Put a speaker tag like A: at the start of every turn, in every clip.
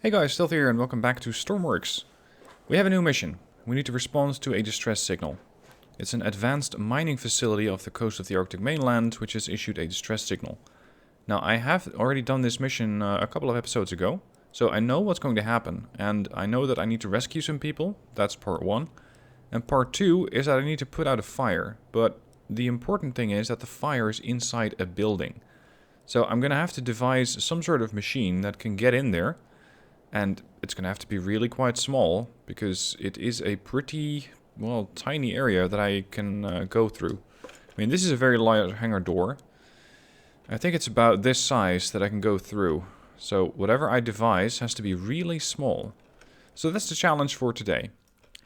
A: Hey guys, Stealth here and welcome back to Stormworks. We have a new mission. We need to respond to a distress signal. It's an advanced mining facility off the coast of the Arctic mainland which has issued a distress signal. Now I have already done this mission a couple of episodes ago, so I know what's going to happen, and I know that I need to rescue some people. That's part 1. And part 2 is that I need to put out a fire, but the important thing is that the fire is inside a building. So I'm going to have to devise some sort of machine that can get in there. And it's going to have to be really quite small, because it is a pretty, well, tiny area that I can go through. I mean, this is a very large hangar door. I think it's about this size that I can go through. So whatever I devise has to be really small. So that's the challenge for today.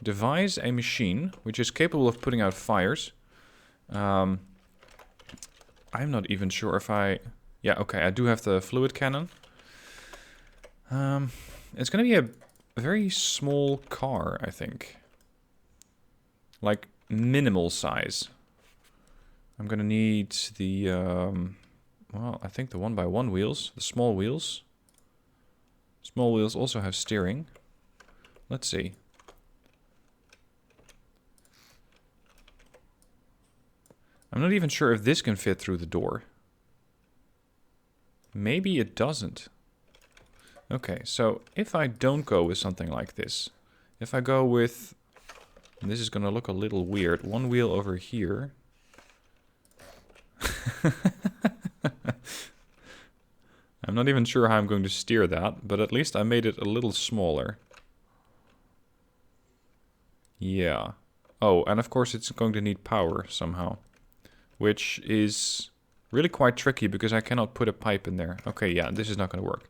A: Devise a machine which is capable of putting out fires. I'm not even sure if I... Yeah, okay, I do have the fluid cannon. It's going to be a very small car, I think. Like, minimal size. I'm going to need the, well, I think the 1x1 wheels, the small wheels. Small wheels also have steering. Let's see. I'm not even sure if this can fit through the door. Maybe it doesn't. Okay, so if I don't go with something like this, if I go with, and this is going to look a little weird, one wheel over here. I'm not even sure how I'm going to steer that, but at least I made it a little smaller. Yeah. Oh, and of course it's going to need power somehow, which is really quite tricky because I cannot put a pipe in there. Okay, yeah, this is not going to work.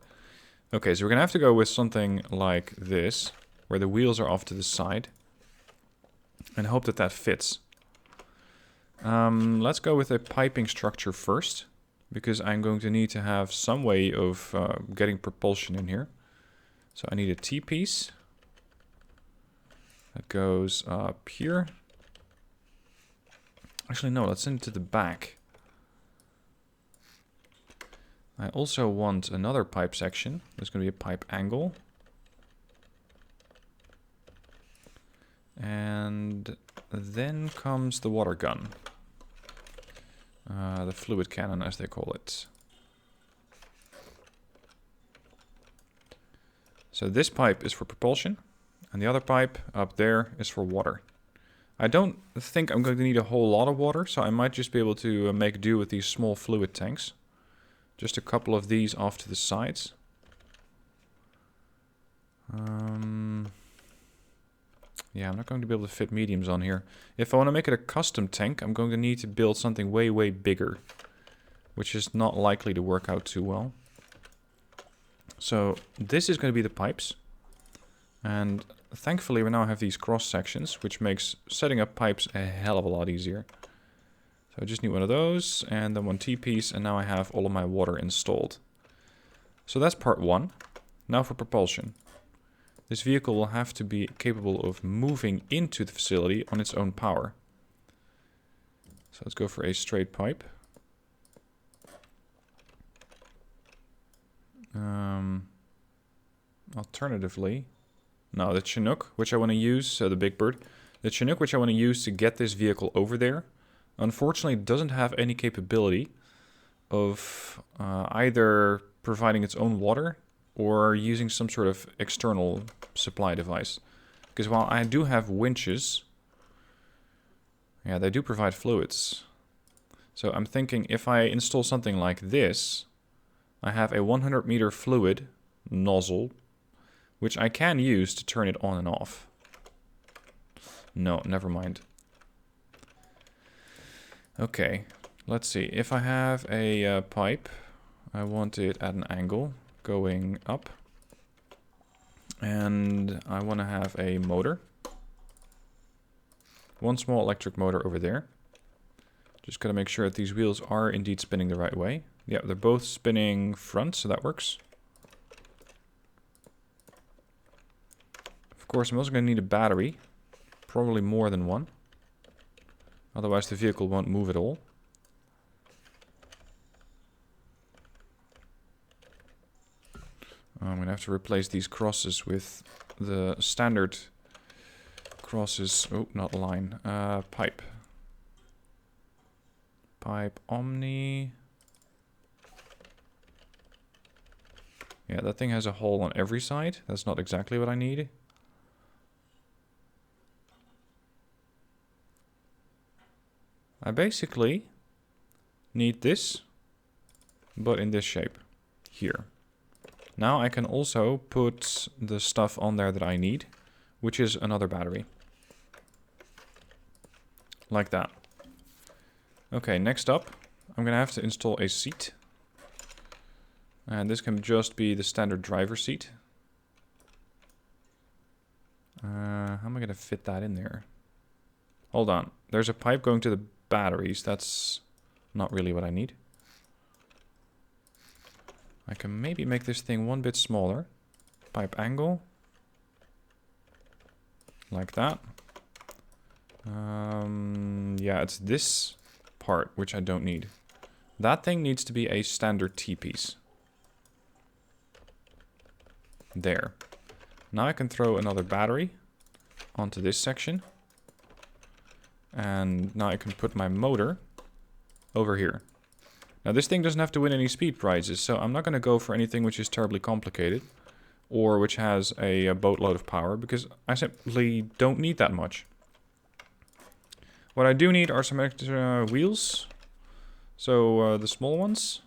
A: Okay, so we're going to have to go with something like this, where the wheels are off to the side, and hope that that fits. Let's go with a piping structure first, because I'm going to need to have some way of getting propulsion in here. So I need a T-piece that goes up here. Actually, no, let's send it to the back. I also want another pipe section. There's going to be a pipe angle. And then comes the water gun. The fluid cannon, as they call it. So this pipe is for propulsion, and the other pipe up there is for water. I don't think I'm going to need a whole lot of water, so I might just be able to make do with these small fluid tanks. Just a couple of these off to the sides. Yeah, I'm not going to be able to fit mediums on here. If I want to make it a custom tank, I'm going to need to build something way, way bigger, which is not likely to work out too well. So this is going to be the pipes. And thankfully we now have these cross sections, which makes setting up pipes a hell of a lot easier. So I just need one of those, and then one T-piece, and now I have all of my water installed. So that's part 1. Now for propulsion. This vehicle will have to be capable of moving into the facility on its own power. So let's go for a straight pipe. Alternatively, no, the Chinook, which I want to use, the Big Bird. The Chinook, which I want to use to get this vehicle over there, unfortunately doesn't have any capability of either providing its own water or using some sort of external supply device. Because while I do have winches, yeah, they do provide fluids. So I'm thinking if I install something like this, I have a 100 meter fluid nozzle, which I can use to turn it on and off. No, never mind. Okay, let's see. If I have a pipe, I want it at an angle going up. And I want to have a motor. One small electric motor over there. Just got to make sure that these wheels are indeed spinning the right way. Yeah, they're both spinning front, so that works. Of course, I'm also going to need a battery. Probably more than one. Otherwise the vehicle won't move at all. I'm going to have to replace these crosses with the standard crosses. Oh, not line. Pipe. Pipe Omni. Yeah, that thing has a hole on every side. That's not exactly what I need. I basically need this, but in this shape. Here. Now I can also put the stuff on there that I need, which is another battery. Like that. Okay, next up, I'm going to have to install a seat. And this can just be the standard driver seat. How am I going to fit that in there? Hold on. There's a pipe going to the batteries. That's not really what I need. I can maybe make this thing one bit smaller. Pipe angle. Like that. Yeah, it's this part which I don't need. That thing needs to be a standard T-piece. There. Now I can throw another battery onto this section. And now I can put my motor over here. Now this thing doesn't have to win any speed prizes, so I'm not going to go for anything which is terribly complicated. Or which has a boatload of power, because I simply don't need that much. What I do need are some extra wheels. So the small ones.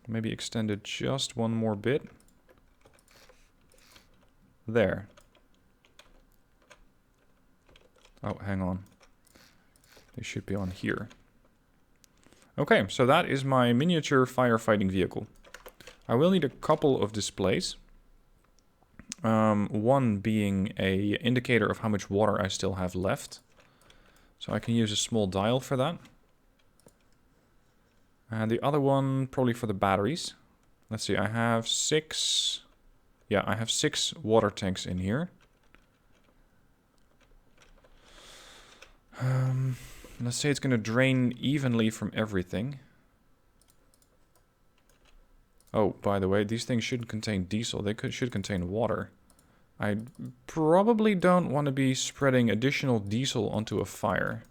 A: Maybe extended just one more bit. There. Oh, hang on. They should be on here. Okay, so that is my miniature firefighting vehicle. I will need a couple of displays. One being a indicator of how much water I still have left. So I can use a small dial for that. And the other one probably for the batteries. Let's see, I have 6... Yeah, I have 6 water tanks in here. Let's say it's going to drain evenly from everything. Oh, by the way, these things shouldn't contain diesel. They should contain water. I probably don't want to be spreading additional diesel onto a fire,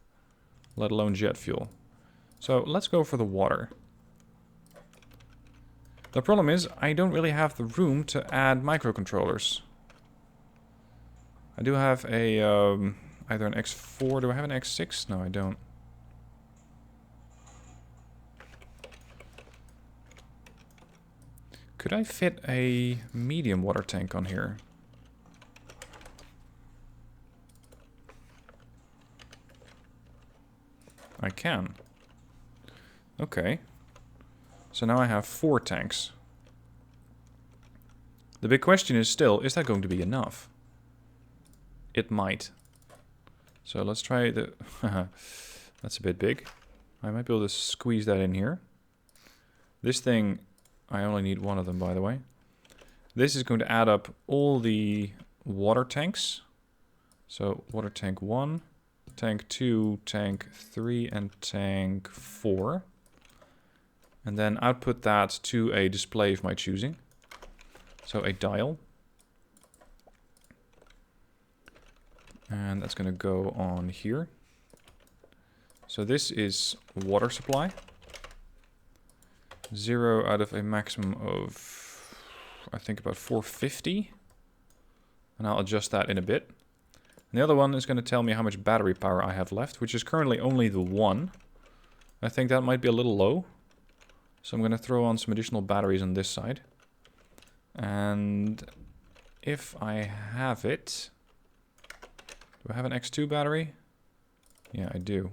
A: let alone jet fuel. So let's go for the water. The problem is, I don't really have the room to add microcontrollers. I do have a, either an X4. Do I have an X6? No, I don't. Could I fit a medium water tank on here? I can. Okay. So now I have 4 tanks. The big question is still, is that going to be enough? It might. So let's try the... That's a bit big. I might be able to squeeze that in here. This thing, I only need one of them, by the way. This is going to add up all the water tanks. So water tank 1, tank 2, tank 3, and tank 4. And then output that to a display of my choosing. So a dial. And that's going to go on here. So this is water supply. 0 out of a maximum of, I think, about 450. And I'll adjust that in a bit. And the other one is going to tell me how much battery power I have left, which is currently only the 1. I think that might be a little low. So I'm going to throw on some additional batteries on this side. And if I have it... Do I have an X2 battery? Yeah, I do.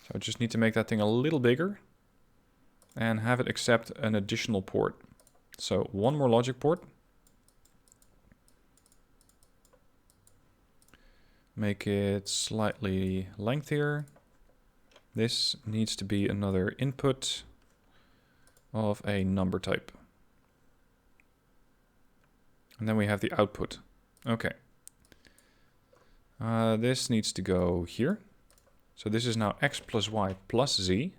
A: So I just need to make that thing a little bigger. And have it accept an additional port. So one more logic port. Make it slightly lengthier. This needs to be another input of a number type. And then we have the output. Okay. This needs to go here. So this is now x plus y plus z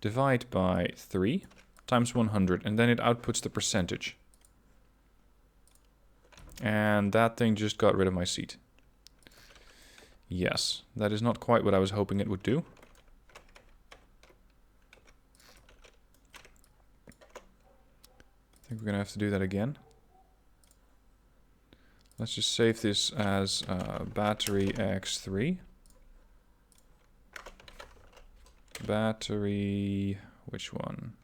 A: divide by 3 times 100, and then it outputs the percentage. And that thing just got rid of my seat. Yes, that is not quite what I was hoping it would do. I think we're gonna have to do that again. Let's just save this as battery X3. Battery, which one?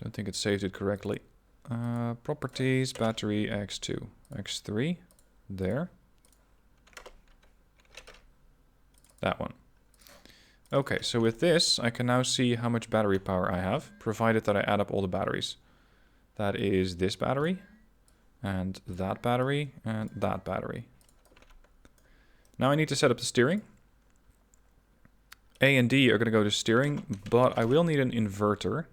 A: Don't think it saved it correctly. Properties, battery X2, X3, there. That one. Okay, so with this, I can now see how much battery power I have, provided that I add up all the batteries. That is this battery, and that battery, and that battery. Now I need to set up the steering. A and D are going to go to steering, but I will need an inverter.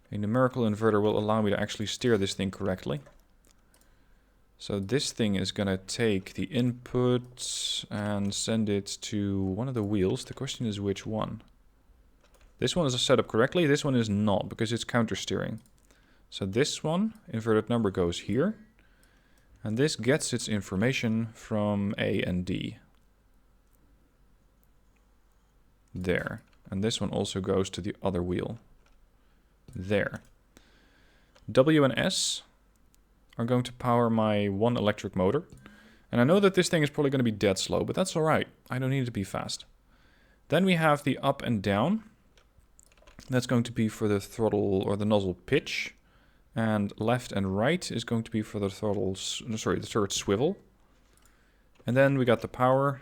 A: A numerical inverter will allow me to actually steer this thing correctly. So this thing is going to take the input and send it to one of the wheels. The question is which one. This one is set up correctly. This one is not because it's counter steering. So this one, inverted number, goes here. And this gets its information from A and D. There. And this one also goes to the other wheel. There. W and S are going to power my one electric motor. And I know that this thing is probably going to be dead slow, but that's alright. I don't need it to be fast. Then we have the up and down. That's going to be for the throttle or the nozzle pitch. And left and right is going to be for the throttle, sorry, the turret swivel. And then we got the power.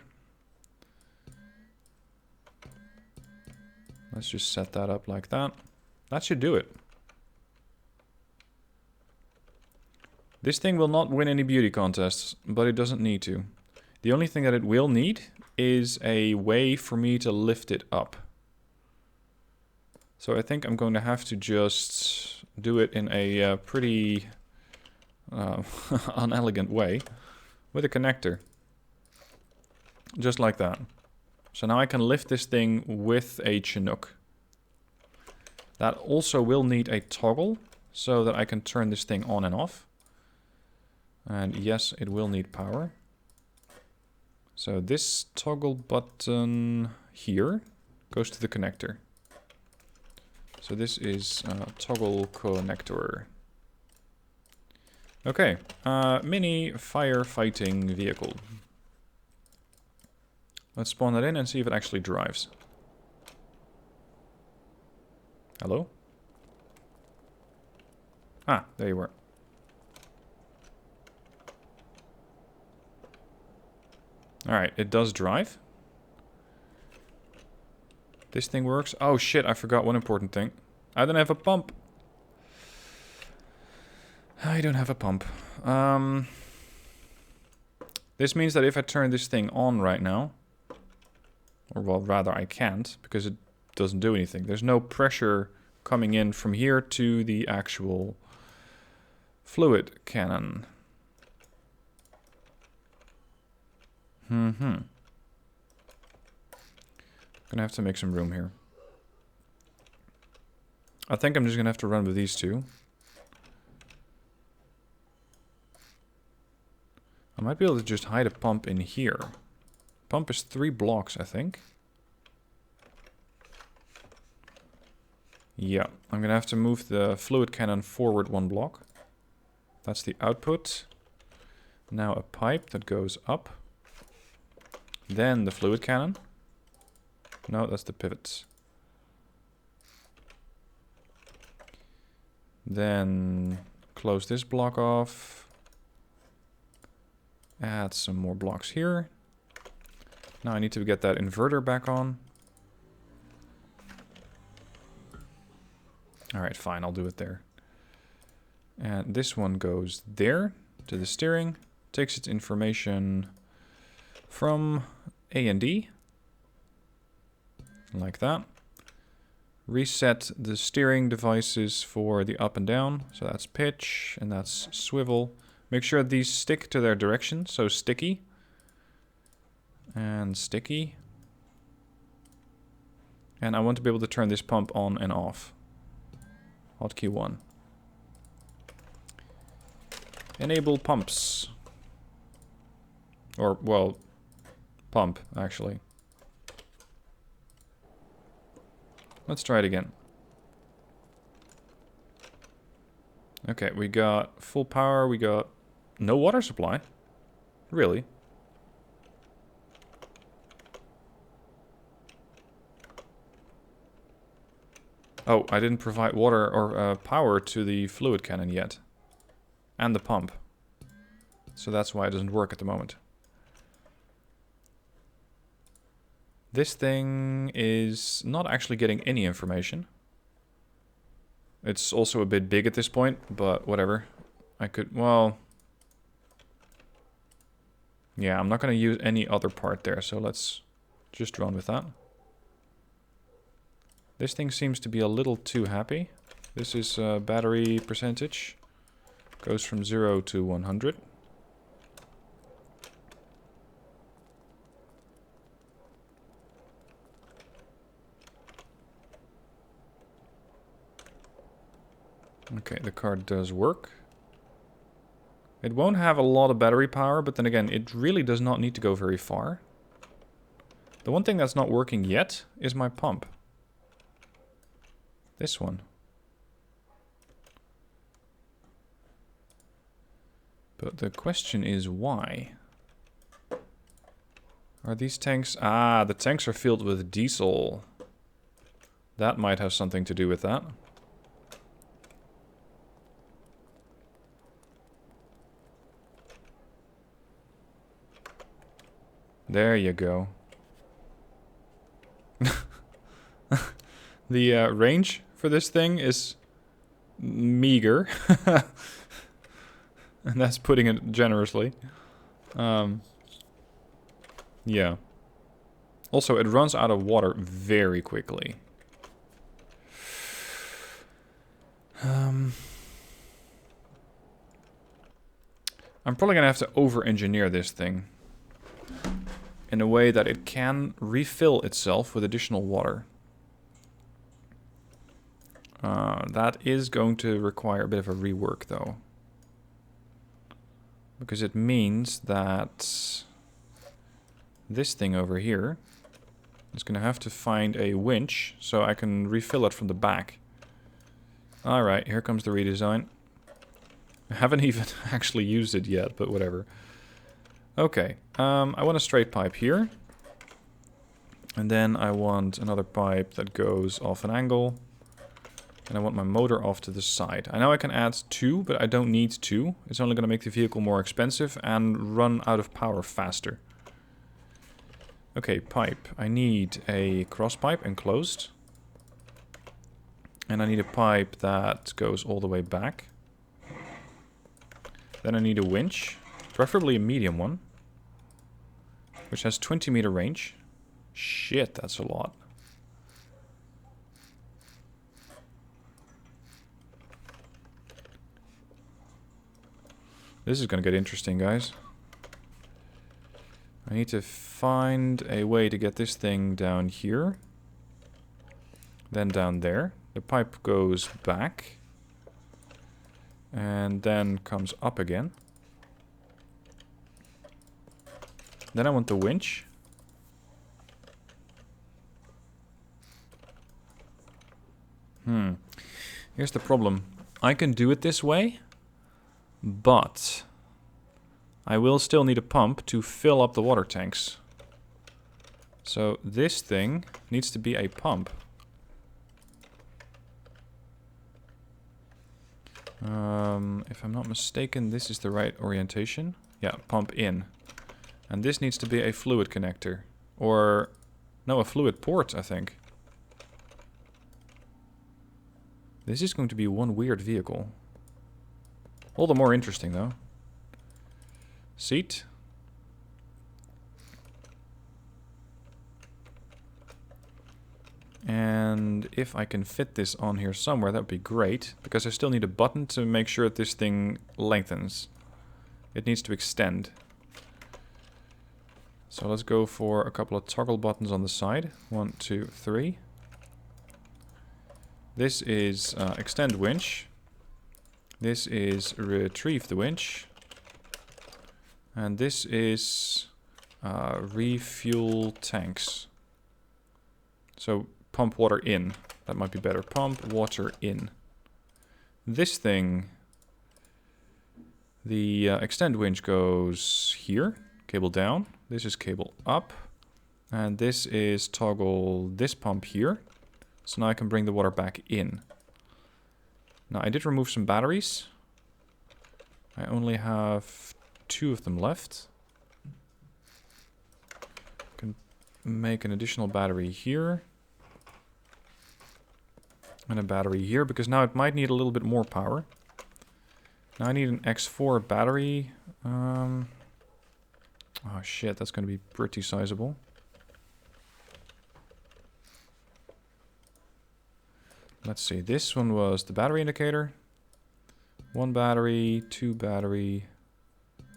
A: Let's just set that up like that. That should do it. This thing will not win any beauty contests, but it doesn't need to. The only thing that it will need is a way for me to lift it up. So I think I'm going to have to just do it in a pretty unelegant way with a connector. Just like that. So now I can lift this thing with a Chinook. That also will need a toggle so that I can turn this thing on and off. And yes, it will need power. So this toggle button here goes to the connector. So this is toggle connector. Okay, mini firefighting vehicle. Let's spawn that in and see if it actually drives. Hello? Ah, there you were. Alright, it does drive. This thing works. Oh shit, I forgot one important thing. I don't have a pump. I don't have a pump. This means that if I turn this thing on right now, or well, rather I can't, because it doesn't do anything. There's no pressure coming in from here to the actual fluid cannon. Gonna have to make some room here. I think I'm just gonna have to run with these two. I might be able to just hide a pump in here. Pump is 3 blocks, I think. Yeah, I'm gonna have to move the fluid cannon forward 1 block. That's the output. Now a pipe that goes up. Then the fluid cannon. No, that's the pivots. Then close this block off. Add some more blocks here. Now I need to get that inverter back on. Alright, fine, I'll do it there. And this one goes there to the steering. Takes its information from A and D. Like that. Reset the steering devices for the up and down. So that's pitch and that's swivel. Make sure these stick to their direction. So sticky. And sticky. And I want to be able to turn this pump on and off. Hotkey 1. Enable pumps. Or, well, pump, actually. Let's try it again. Okay, we got full power, we got no water supply. Really? Oh, I didn't provide water or power to the fluid cannon yet. And the pump. So that's why it doesn't work at the moment. This thing is not actually getting any information. It's also a bit big at this point, but whatever. I could, well... Yeah, I'm not going to use any other part there, so let's just run with that. This thing seems to be a little too happy. This is battery percentage. Goes from 0 to 100. Okay, the car does work. It won't have a lot of battery power, but then again, it really does not need to go very far. The one thing that's not working yet is my pump. This one. But the question is why? Are these tanks... Ah, the tanks are filled with diesel. That might have something to do with that. There you go. The range for this thing is meager. And that's putting it generously. Yeah. Also, it runs out of water very quickly. I'm probably gonna have to over-engineer this thing in a way that it can refill itself with additional water. That is going to require a bit of a rework, though. Because it means that this thing over here is going to have to find a winch so I can refill it from the back. Alright, here comes the redesign. I haven't even actually used it yet, but whatever. Okay, I want a straight pipe here. And then I want another pipe that goes off an angle. And I want my motor off to the side. I know I can add 2, but I don't need 2. It's only going to make the vehicle more expensive and run out of power faster. Okay, pipe. I need a cross pipe enclosed. And I need a pipe that goes all the way back. Then I need a winch. Preferably a medium one. Which has 20 meter range. Shit, that's a lot. This is gonna get interesting, guys. I need to find a way to get this thing down here. Then down there. The pipe goes back. And then comes up again. Then I want the winch. Here's the problem. I can do it this way. But I will still need a pump to fill up the water tanks. So this thing needs to be a pump. If I'm not mistaken, this is the right orientation. Yeah, pump in. And this needs to be a fluid connector. Or, no, a fluid port, I think. This is going to be one weird vehicle. All the more interesting, though. Seat. And if I can fit this on here somewhere, that would be great. Because I still need a button to make sure that this thing lengthens. It needs to extend. So let's go for a couple of toggle buttons on the side. 1, 2, 3. This is extend winch. This is retrieve the winch. And this is refuel tanks. So pump water in. That might be better. Pump water in. This thing, the extend winch goes here. Cable down. This is cable up. And this is toggle this pump here. So now I can bring the water back in. Now I did remove some batteries. I only have 2 of them left. Can make an additional battery here. And a battery here, because now it might need a little bit more power. Now I need an X4 battery. Oh shit, that's going to be pretty sizable. Let's see, this one was the battery indicator. 1 battery, 2 battery,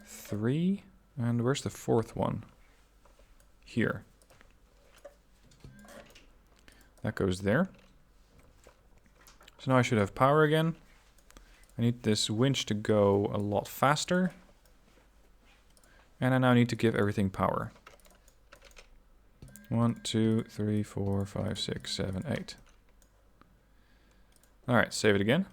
A: 3. And where's the 4th one? Here. That goes there. So now I should have power again. I need this winch to go a lot faster. And I now need to give everything power. 1, 2, 3, 4, 5, 6, 7, 8. Alright, save it again.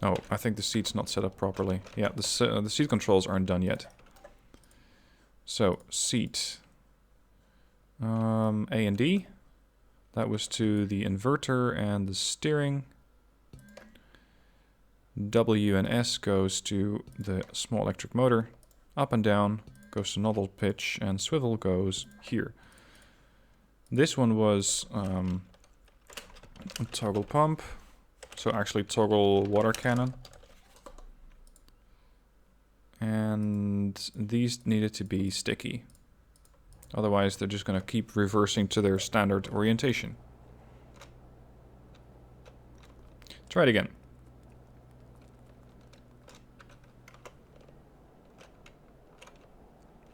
A: Oh, I think the seat's not set up properly. Yeah, the seat controls aren't done yet. So, seat. A and D. That was to the inverter and the steering. W and S goes to the small electric motor. Up and down goes to nozzle pitch, and swivel goes here. This one was toggle pump. So actually toggle water cannon. And these needed to be sticky. Otherwise they're just going to keep reversing to their standard orientation. Try it again.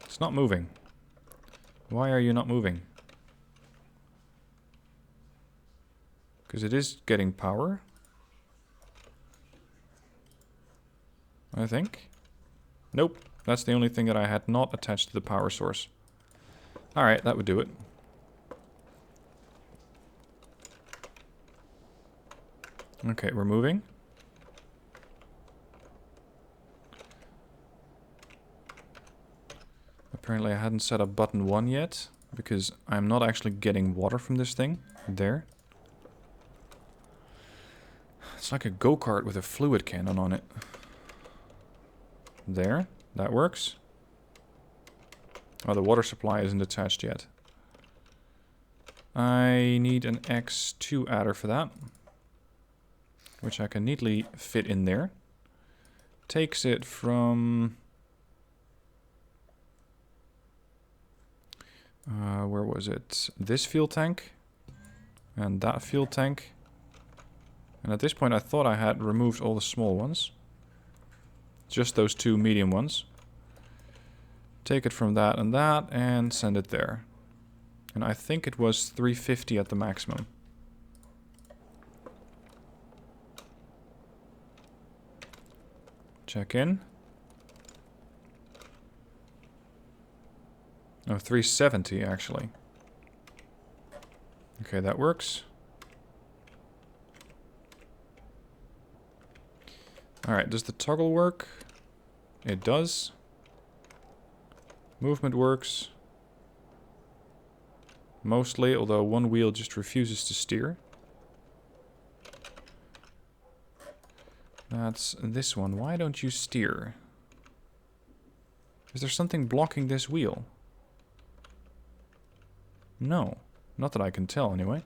A: It's not moving. Why are you not moving? Because it is getting power. I think. Nope. That's the only thing that I had not attached to the power source. Alright, that would do it. Okay, we're moving. Apparently I hadn't set up button 1 yet, because I'm not actually getting water from this thing. There. It's like a go-kart with a fluid cannon on it. There. That works. Oh, the water supply isn't attached yet. I need an X2 adder for that. Which I can neatly fit in there. Takes it from... where was it? This fuel tank. And that fuel tank. And at this point I thought I had removed all the small ones. Just those 2 medium ones. Take it from that and send it there. And I think it was 350 at the maximum. Check in. Oh, 370 actually. Okay, that works. Alright, does the toggle work? It does. Movement works. Mostly, although one wheel just refuses to steer. That's this one. Why don't you steer? Is there something blocking this wheel? No. Not that I can tell, anyway.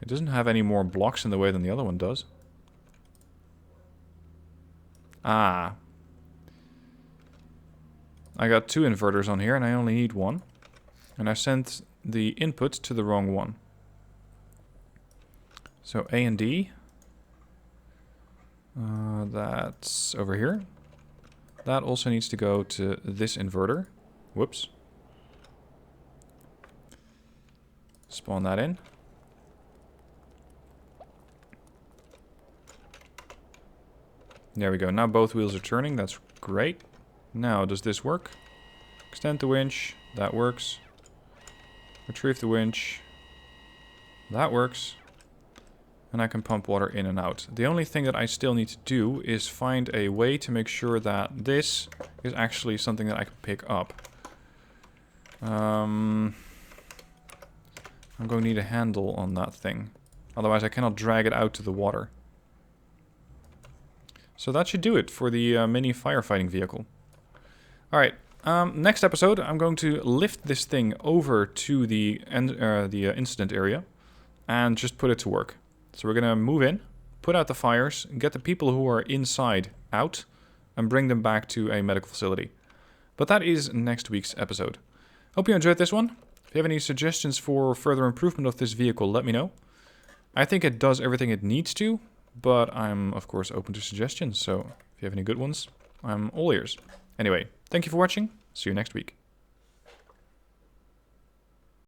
A: It doesn't have any more blocks in the way than the other one does. Ah. I got 2 inverters on here and I only need 1. And I sent the input to the wrong one. So A and D. That's over here. That also needs to go to this inverter. Whoops. Spawn that in. There we go. Now both wheels are turning. That's great. Now, does this work? Extend the winch. That works. Retrieve the winch. That works. And I can pump water in and out. The only thing that I still need to do is find a way to make sure that this is actually something that I can pick up. I'm going to need a handle on that thing. Otherwise I cannot drag it out to the water. So that should do it for the mini firefighting vehicle. Alright, next episode I'm going to lift this thing over to the incident area and just put it to work. So we're going to move in, put out the fires, get the people who are inside out, and bring them back to a medical facility. But that is next week's episode. Hope you enjoyed this one. If you have any suggestions for further improvement of this vehicle, let me know. I think it does everything it needs to, but I'm of course open to suggestions, so if you have any good ones, I'm all ears. Anyway, thank you for watching. See you next week.